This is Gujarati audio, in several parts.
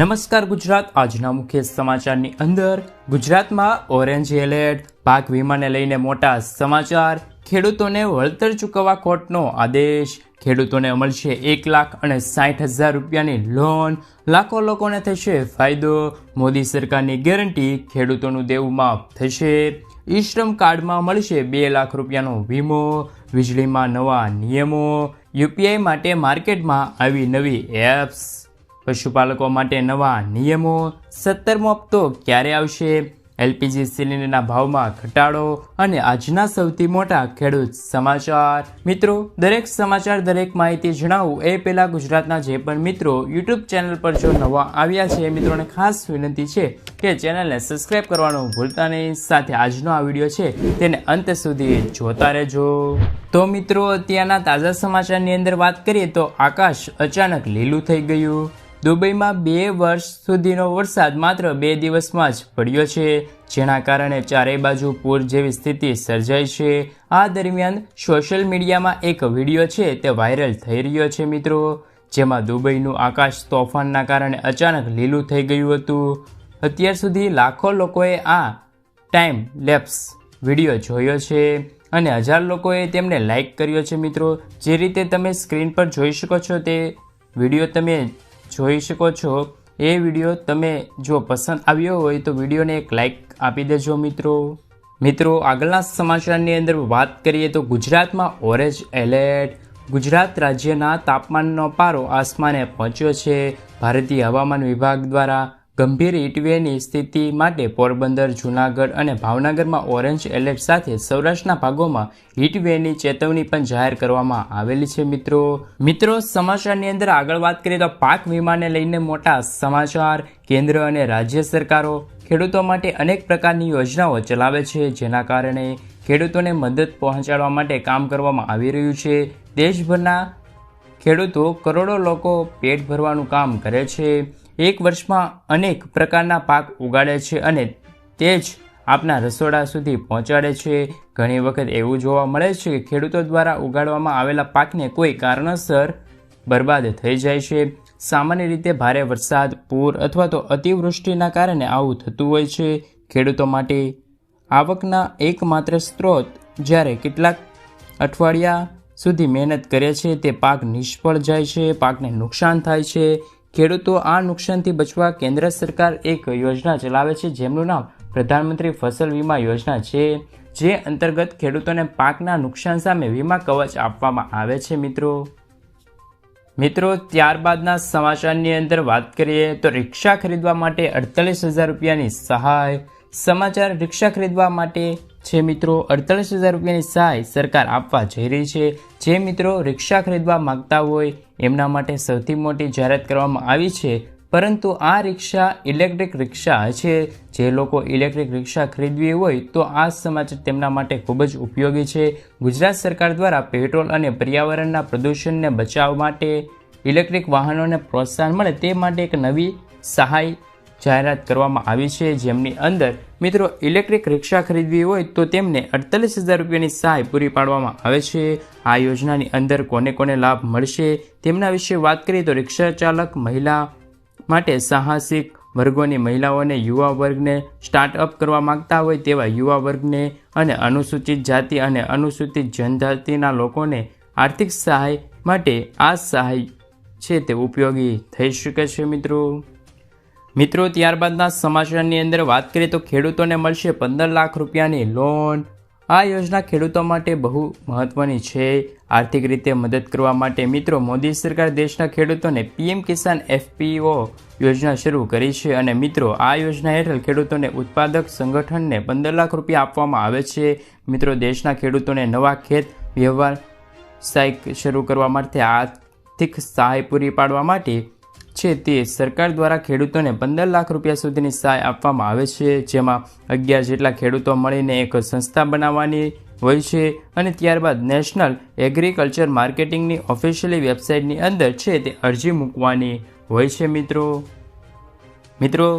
નમસ્કાર ગુજરાત। આજના મુખ્ય સમાચારની અંદર ગુજરાતમાં ઓરેન્જ એલર્ટ, પાક વીમાને લઈને મોટા સમાચાર, ખેડૂતોને વળતર ચૂકવવા કોર્ટનો આદેશ, ખેડૂતોને મળશે 1,60,000 રૂપિયાની લોન, લાખો લોકોને થશે ફાયદો, મોદી સરકારની ગેરંટી, ખેડૂતોનું દેવું માફ થશે, ઈ શ્રમ કાર્ડમાં મળશે 2 લાખ રૂપિયાનો વીમો, વીજળીમાં નવા નિયમો, યુપીઆઈ માટે માર્કેટમાં આવી નવી એપ્સ, પશુપાલકો માટે નવા નિયમો, 17મો હપ્તો ક્યારે આવશે, એલપીજી સિલિન્ડરના ભાવમાં ઘટાડો અને આજના સૌથી મોટા ખેડૂત સમાચાર। મિત્રો, દરેક સમાચાર, દરેક માહિતી જણાવું એ પહેલાં ગુજરાતના જે પણ મિત્રો યુટ્યુબ ચેનલ પર જો નવા આવ્યા છે એ મિત્રોને ખાસ વિનંતી છે કે ચેનલને સબસ્ક્રાઈબ કરવાનું ભૂલતા નહીં, સાથે આજનો આ વિડીયો છે તેને અંત સુધી જોતા રહેજો। તો મિત્રો, અત્યારના તાજા સમાચારની અંદર વાત કરીએ તો આકાશ અચાનક લીલું થઈ ગયું। દુબઈમાં 2 વર્ષ સુધીનો વરસાદ માત્ર 2 દિવસમાં જ પડ્યો છે, જેના કારણે ચારે બાજુ પૂર જેવી સ્થિતિ સર્જાઈ છે। આ દરમિયાન સોશિયલ મીડિયામાં એક વિડીયો છે તે વાયરલ થઈ રહ્યો છે મિત્રો, જેમાં દુબઈનું આકાશ તોફાનના કારણે અચાનક લીલું થઈ ગયું હતું। અત્યાર સુધી લાખો લોકોએ આ ટાઈમ લેપ્સ વિડીયો જોયો છે અને 1000 લોકોએ તેમને લાઈક કર્યો છે મિત્રો। જે રીતે તમે સ્ક્રીન પર જોઈ શકો છો તે વિડીયો તમે જોઈ શકો છો। એ વિડીયો તમે જો પસંદ આવ્યો હોય તો વિડીયોને એક લાઈક આપી દેજો મિત્રો। આગળના સમાચારની અંદર વાત કરીએ તો ગુજરાતમાં ઓરેન્જ એલર્ટ, ગુજરાત રાજ્યના તાપમાનનો પારો આસમાને પહોંચ્યો છે। ભારતીય હવામાન વિભાગ દ્વારા ગંભીર હીટવેવની સ્થિતિ માટે પોરબંદર, જૂનાગઢ અને ભાવનગરમાં ઓરેન્જ એલર્ટ સાથે સૌરાષ્ટ્રના ભાગોમાં હીટવેવની ચેતવણી પણ જાહેર કરવામાં આવેલી છે મિત્રો। સમાચારની અંદર આગળ વાત કરીએ તો પાક વીમાને લઈને મોટા સમાચાર। કેન્દ્ર અને રાજ્ય સરકારો ખેડૂતો માટે અનેક પ્રકારની યોજનાઓ ચલાવે છે, જેના કારણે ખેડૂતોને મદદ પહોંચાડવા માટે કામ કરવામાં આવી રહ્યું છે। દેશભરના ખેડૂતો કરોડો લોકો પેટ ભરવાનું કામ કરે છે, એક વર્ષમાં અનેક પ્રકારના પાક ઉગાડે છે અને તે જ આપના રસોડા સુધી પહોંચાડે છે। ઘણી વખત એવું જોવા મળે છે કે ખેડૂતો દ્વારા ઉગાડવામાં આવેલા પાકને કોઈ કારણસર બરબાદ થઈ જાય છે। સામાન્ય રીતે ભારે વરસાદ, પૂર અથવા તો અતિવૃષ્ટિના કારણે આવું થતું હોય છે। ખેડૂતો માટે આવકના એકમાત્ર સ્ત્રોત જ્યારે કેટલાક અઠવાડિયા સુધી મહેનત કરે છે તે પાક નિષ્ફળ જાય છે, પાકને નુકસાન થાય છે। ખેડૂતો આ નુકસાનથી બચવા કેન્દ્ર સરકાર એક યોજના ચલાવે છે, જેમનું નામ પ્રધાનમંત્રી ફસલ વીમા યોજના છે, જે અંતર્ગત ખેડૂતોને પાકના નુકસાન સામે વીમા કવચ આપવામાં આવે છે મિત્રો। ત્યારબાદના સમાચારની અંદર વાત કરીએ તો રિક્ષા ખરીદવા માટે 48,000 રૂપિયાની સહાય। સમાચાર રિક્ષા ખરીદવા માટે છે મિત્રો। 48,000 રૂપિયાની સહાય સરકાર આપવા જઈ રહી છે। જે મિત્રો રિક્ષા ખરીદવા માંગતા હોય એમના માટે સૌથી મોટી જાહેરાત કરવામાં આવી છે, પરંતુ આ રિક્ષા ઇલેક્ટ્રિક રિક્ષા છે। જે લોકો ઇલેક્ટ્રિક રિક્ષા ખરીદવી હોય તો આ સમાચાર તેમના માટે ખૂબ જ ઉપયોગી છે। ગુજરાત સરકાર દ્વારા પેટ્રોલ અને પર્યાવરણના પ્રદૂષણને બચાવવા માટે ઇલેક્ટ્રિક વાહનોને પ્રોત્સાહન મળે તે માટે એક નવી સહાય જાહેરાત કરવામાં આવી છે, જેમની અંદર મિત્રો ઇલેક્ટ્રિક રિક્ષા ખરીદવી હોય તો તેમને 48,000 રૂપિયાની સહાય પૂરી પાડવામાં આવે છે। આ યોજનાની અંદર કોને કોને લાભ મળશે તેમના વિશે વાત કરીએ તો રિક્ષા ચાલક મહિલા માટે સાહસિક વર્ગોની મહિલાઓને, યુવા વર્ગને, સ્ટાર્ટઅપ કરવા માંગતા હોય તેવા યુવા વર્ગને અને અનુસૂચિત જાતિ અને અનુસૂચિત જનજાતિના લોકોને આર્થિક સહાય માટે આ સહાય છે તે ઉપયોગી થઈ શકે છે મિત્રો। ત્યારબાદના સમાચારની અંદર વાત કરીએ તો ખેડૂતોને મળશે 15 લાખ રૂપિયાની લોન। આ યોજના ખેડૂતો માટે બહુ મહત્વની છે। આર્થિક રીતે મદદ કરવા માટે મિત્રો મોદી સરકાર દેશના ખેડૂતોને પીએમ કિસાન એફપીઓ યોજના શરૂ કરી છે અને મિત્રો આ યોજના હેઠળ ખેડૂતોને ઉત્પાદક સંગઠનને 15 લાખ રૂપિયા આપવામાં આવે છે। મિત્રો, દેશના ખેડૂતોને નવા ખેત વ્યવસાય શરૂ કરવા માટે આર્થિક સહાય પૂરી પાડવા માટે છે તે સરકાર દ્વારા ખેડૂતોને 15 લાખ રૂપિયા સુધીની સહાય આપવામાં આવે છે, જેમાં 11 જેટલા ખેડૂતો મળીને એક સંસ્થા બનાવવાની હોય છે અને ત્યારબાદ નેશનલ એગ્રીકલ્ચર માર્કેટિંગની ઓફિશિયલી વેબસાઇટની અંદર છે તે અરજી મૂકવાની હોય છે મિત્રો।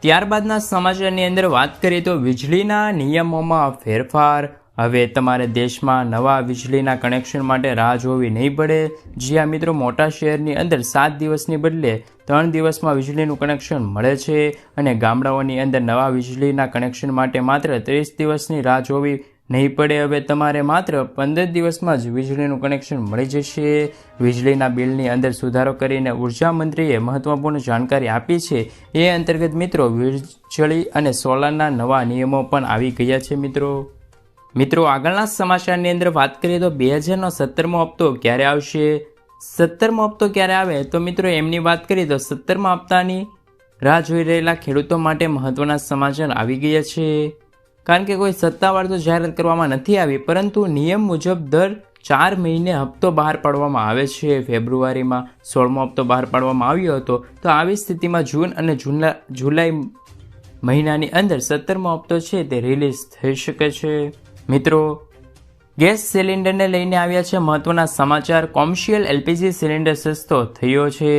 ત્યારબાદના સમાચારની અંદર વાત કરીએ તો વીજળીના નિયમોમાં ફેરફાર। હવે તમારે દેશમાં નવા વીજળીના કનેક્શન માટે રાહ જોવી નહીં પડે. જ્યાં મિત્રો મોટા શહેરની અંદર 7 દિવસની બદલે 3 દિવસમાં વીજળીનું કનેક્શન મળે છે અને ગામડાઓની અંદર નવા વીજળીના કનેક્શન માટે માત્ર 30 દિવસની રાહ જોવી નહીં પડે. હવે તમારે માત્ર 15 દિવસમાં જ વીજળીનું કનેક્શન મળી જશે. વીજળીના બિલની અંદર સુધારો કરીને ઉર્જા મંત્રીએ મહત્વપૂર્ણ જાણકારી આપી છે. એ અંતર્ગત મિત્રો વીજળી અને સોલારના નવા નિયમો પણ આવી ગયા છે. મિત્રો આગળના સમાચારની અંદર વાત કરીએ તો 2000નો 17મો હપ્તો ક્યારે આવશે? 17મો હપ્તો ક્યારે આવે તો મિત્રો એમની વાત કરીએ તો 17મા હપ્તાની રાહ જોઈ રહેલા ખેડૂતો માટે મહત્વના સમાચાર આવી ગયા છે. કારણ કે કોઈ સત્તાવાર તો જાહેરાત કરવામાં નથી આવી, પરંતુ નિયમ મુજબ દર 4 મહિને હપ્તો બહાર પાડવામાં આવે છે. ફેબ્રુઆરીમાં 16મો હપ્તો બહાર પાડવામાં આવ્યો હતો. તો આવી સ્થિતિમાં જૂન અને જુલાઈ મહિનાની અંદર 17મો હપ્તો છે તે રિલીઝ થઈ શકે છે. મિત્રો ગેસ સિલિન્ડરને લઈને આવ્યા છે મહત્વના સમાચાર. કોમર્શિયલ એલપીજી સિલિન્ડર સસ્તો થયો છે.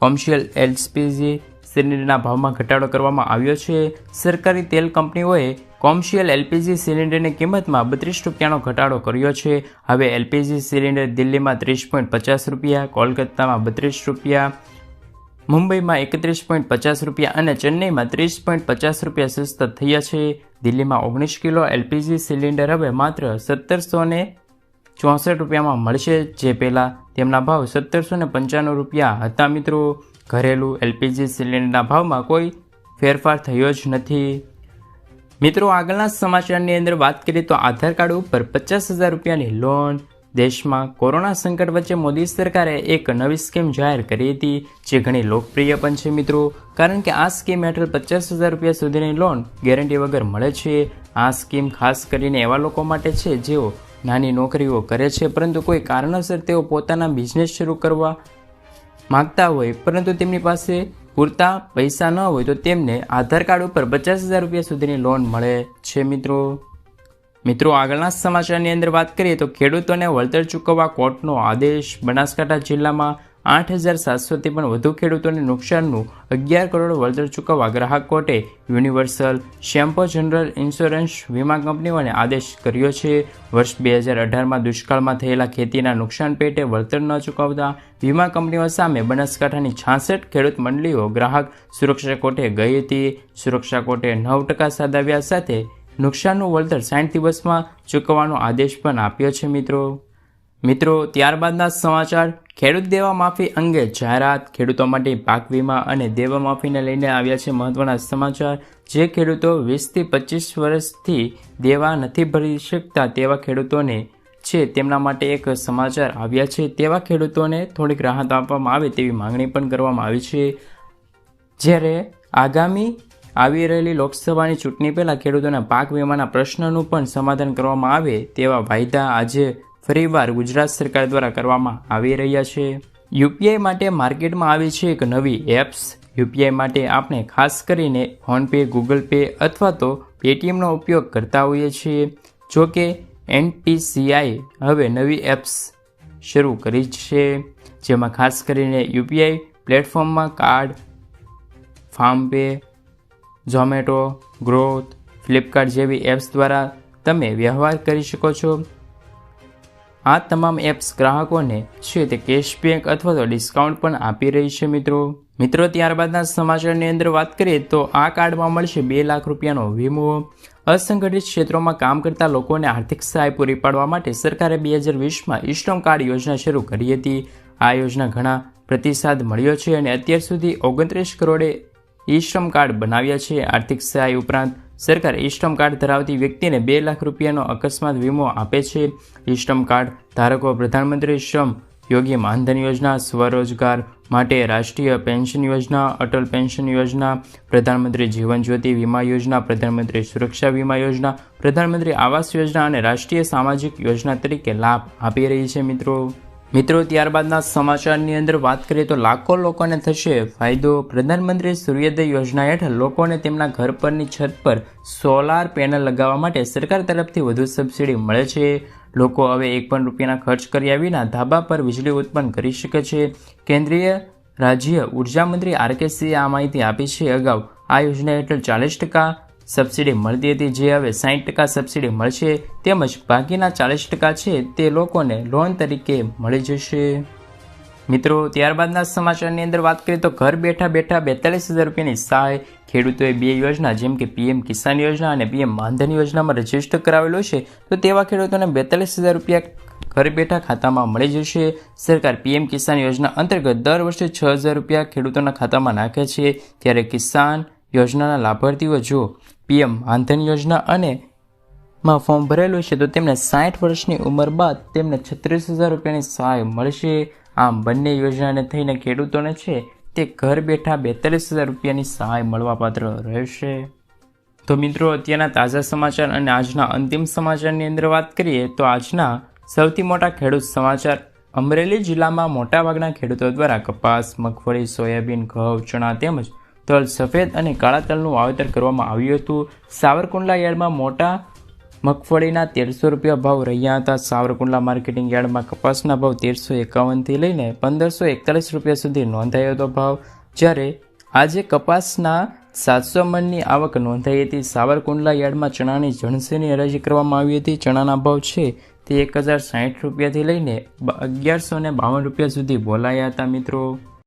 કોમર્શિયલ એલપીજી સિલિન્ડરના ભાવમાં ઘટાડો કરવામાં આવ્યો છે. સરકારી તેલ કંપનીઓએ કોમર્શિયલ એલપીજી સિલિન્ડરની કિંમતમાં 32 રૂપિયાનો ઘટાડો કર્યો છે. હવે એલપીજી સિલિન્ડર દિલ્હીમાં 30.50 રૂપિયા, કોલકાતામાં 32 રૂપિયા, મુંબઈમાં 31.50 રૂપિયા અને ચેન્નઈમાં 30.50 રૂપિયા સસ્તા થયા છે. દિલ્હીમાં 19 કિલો એલપીજી સિલિન્ડર હવે માત્ર 1764 રૂપિયામાં મળશે, જે પહેલાં તેમના ભાવ 1795 રૂપિયા હતા. મિત્રો ઘરેલું એલપીજી સિલિન્ડરના ભાવમાં કોઈ ફેરફાર થયો જ નથી. મિત્રો આગળના સમાચારની અંદર વાત કરીએ તો આધાર કાર્ડ ઉપર 50,000 રૂપિયાની લોન. દેશમાં કોરોના સંકટ વચ્ચે મોદી સરકારે એક નવી સ્કીમ જાહેર કરી હતી, જે ઘણી લોકપ્રિય પણ છે મિત્રો. કારણ કે આ સ્કીમ હેઠળ 50,000 રૂપિયા સુધીની લોન ગેરંટી વગર મળે છે. આ સ્કીમ ખાસ કરીને એવા લોકો માટે છે જેઓ નાની નોકરીઓ કરે છે, પરંતુ કોઈ કારણસર તેઓ પોતાના બિઝનેસ શરૂ કરવા માગતા હોય, પરંતુ તેમની પાસે પૂરતા પૈસા ન હોય તો તેમને આધાર કાર્ડ ઉપર 50,000 રૂપિયા સુધીની લોન મળે છે. મિત્રો આગળના સમાચારની અંદર વાત કરીએ તો ખેડૂતોને વળતર ચૂકવવા કોર્ટનો આદેશ. બનાસકાંઠા જિલ્લામાં 8,700થી પણ વધુ ખેડૂતોને નુકસાનનું 11 કરોડ વળતર ચૂકવવા ગ્રાહક કોર્ટે યુનિવર્સલ શેમ્પો જનરલ ઇન્સ્યોરન્સ વીમા કંપનીઓને આદેશ કર્યો છે. વર્ષ 2018માં દુષ્કાળમાં થયેલા ખેતીના નુકસાન પેટે વળતર ન ચૂકવતા વીમા કંપનીઓ સામે બનાસકાંઠાની 66 ખેડૂત મંડળીઓ ગ્રાહક સુરક્ષા કોર્ટે ગઈ હતી. સુરક્ષા કોર્ટે 9% સાદા વ્યાજ સાથે નુકસાનનું વળતર 60 દિવસમાં ચૂકવવાનો આદેશ પણ આપ્યો છે. મિત્રો ત્યારબાદના સમાચાર. ખેડૂત દેવા માફી અંગે જાહેરાત. ખેડૂતો માટે પાક વીમા અને દેવા માફીને લઈને આવ્યા છે મહત્વના સમાચાર. જે ખેડૂતો 20થી 25 વર્ષથી દેવા નથી ભરી શકતા તેવા ખેડૂતોને છે તેમના માટે એક સમાચાર આવ્યા છે. તેવા ખેડૂતોને થોડીક રાહત આપવામાં આવે તેવી માંગણી પણ કરવામાં આવી છે. જ્યારે આગામી આવી રહેલી લોકસભાની ચૂંટણી પહેલાં ખેડૂતોના પાક વીમાના પ્રશ્નનું પણ સમાધાન કરવામાં આવે તેવા વાયદા આજે ફરીવાર ગુજરાત સરકાર દ્વારા કરવામાં આવી રહ્યા છે. યુપીઆઈ માટે માર્કેટમાં આવી છે એક નવી એપ્સ. યુપીઆઈ માટે આપણે ખાસ કરીને ફોનપે, ગૂગલ પે અથવા તો પેટીએમનો ઉપયોગ કરતા હોઈએ છીએ. જો કે એનપીસીઆઈ હવે નવી એપ્સ શરૂ કરી છે, જેમાં ખાસ કરીને યુપીઆઈ પ્લેટફોર્મમાં કાર્ડ, ફોનપે, ઝોમેટો, ગ્રોથ, ફ્લિપકાર્ટ જેવી એપ્સ દ્વારા તમે વ્યવહાર કરી શકો છો. આ તમામ એપ્સ ગ્રાહકોને છે તે કેશબેક અથવા તો ડિસ્કાઉન્ટ પણ આપી રહી છે. મિત્રો ત્યારબાદના સમાચારની અંદર વાત કરીએ તો આ કાર્ડમાં મળશે 2 લાખ રૂપિયાનો વીમો. અસંગઠિત ક્ષેત્રોમાં કામ કરતા લોકોને આર્થિક સહાય પૂરી પાડવા માટે સરકારે 2020માં ઈ-શ્રમ કાર્ડ યોજના શરૂ કરી હતી. આ યોજના ઘણા પ્રતિસાદ મળ્યો છે અને અત્યાર સુધી 29 કરોડે ઈ-શ્રમ કાર્ડ બનાવ્યા છે. આર્થિક સહાય ઉપરાંત સરકાર ઈ-શ્રમ કાર્ડ ધરાવતી વ્યક્તિને 2 લાખ રૂપિયાનો અકસ્માત વીમો આપે છે. ઈ-શ્રમ કાર્ડ ધારકો પ્રધાનમંત્રી શ્રમ યોગી માનધન યોજના, સ્વરોજગાર માટે રાષ્ટ્રીય પેન્શન યોજના, અટલ પેન્શન યોજના, પ્રધાનમંત્રી જીવન જ્યોતિ વીમા યોજના, પ્રધાનમંત્રી સુરક્ષા વીમા યોજના, પ્રધાનમંત્રી આવાસ યોજના અને રાષ્ટ્રીય સામાજિક યોજના તરીકે લાભ આપી રહી છે. મિત્રો ત્યારબાદના સમાચારની અંદર વાત કરીએ તો લાખો લોકોને થશે ફાયદો. પ્રધાનમંત્રી સૂર્યોદય યોજના હેઠળ લોકોને તેમના ઘર પરની છત પર સોલાર પેનલ લગાવવા માટે સરકાર તરફથી વધુ સબસિડી મળે છે. લોકો હવે ₹1 ખર્ચ કર્યા વિના ધાબા પર વીજળી ઉત્પન્ન કરી શકે છે. કેન્દ્રીય રાજ્ય ઉર્જા મંત્રી આર.કે. સિંહે આ માહિતી આપી છે. અગાઉ આ યોજના હેઠળ 40% સબસિડી મળતી હતી, જે હવે 60% સબસિડી મળશે, તેમજ બાકીના 40% છે તે લોકોને લોન તરીકે મળી જશે. મિત્રો, ત્યારબાદના સમાચારની અંદર વાત કરીએ તો ઘર બેઠા 42,000 રૂપિયાની સહાય ખેડૂતોએ 2 યોજના જેમ કે પીએમ કિસાન યોજના અને પીએમ માનધન યોજનામાં રજીસ્ટર કરાવેલું છે, તો તેવા ખેડૂતોને 42,000 રૂપિયા ઘર બેઠા ખાતામાં મળી જશે. સરકાર પીએમ કિસાન યોજના અંતર્ગત દર વર્ષે 6,000 રૂપિયા ખેડૂતોના ખાતામાં નાખે છે, ત્યારે કિસાન યોજનાના લાભાર્થીઓ જો પીએમ માનધન યોજના અને માં ફોર્મ ભરેલું છે તો તેમને 60 વર્ષની ઉંમર બાદ તેમને 36,000 રૂપિયાની સહાય મળશે. આમ બંને યોજનાને થઈને ખેડૂતોને છે તે ઘર બેઠા 42,000 રૂપિયાની સહાય મળવાપાત્ર રહેશે. તો મિત્રો, અત્યારના તાજા સમાચાર અને આજના અંતિમ સમાચારની અંદર વાત કરીએ તો આજના સૌથી મોટા ખેડૂત સમાચાર. અમરેલી જિલ્લામાં મોટાભાગના ખેડૂતો દ્વારા કપાસ, મગફળી, સોયાબીન, ઘઉં, ચણા તેમજ તલ, સફેદ અને કાળા તલનું વાવેતર કરવામાં આવ્યું હતું. સાવરકુંડલા યાર્ડમાં મોટા મગફળીના 1,300 રૂપિયા ભાવ રહ્યા હતા. સાવરકુંડલા માર્કેટિંગ યાર્ડમાં કપાસના ભાવ 1,351થી લઈને 1,541 રૂપિયા સુધી નોંધાયો હતો ભાવ, જ્યારે આજે કપાસના 700 મણની આવક નોંધાઈ હતી. સાવરકુંડલા યાર્ડમાં ચણાની જણસીની હરાજી કરવામાં આવી હતી. ચણાના ભાવ છે તે 1,060 રૂપિયાથી લઈને 1,152 રૂપિયા સુધી બોલાયા હતા. મિત્રો,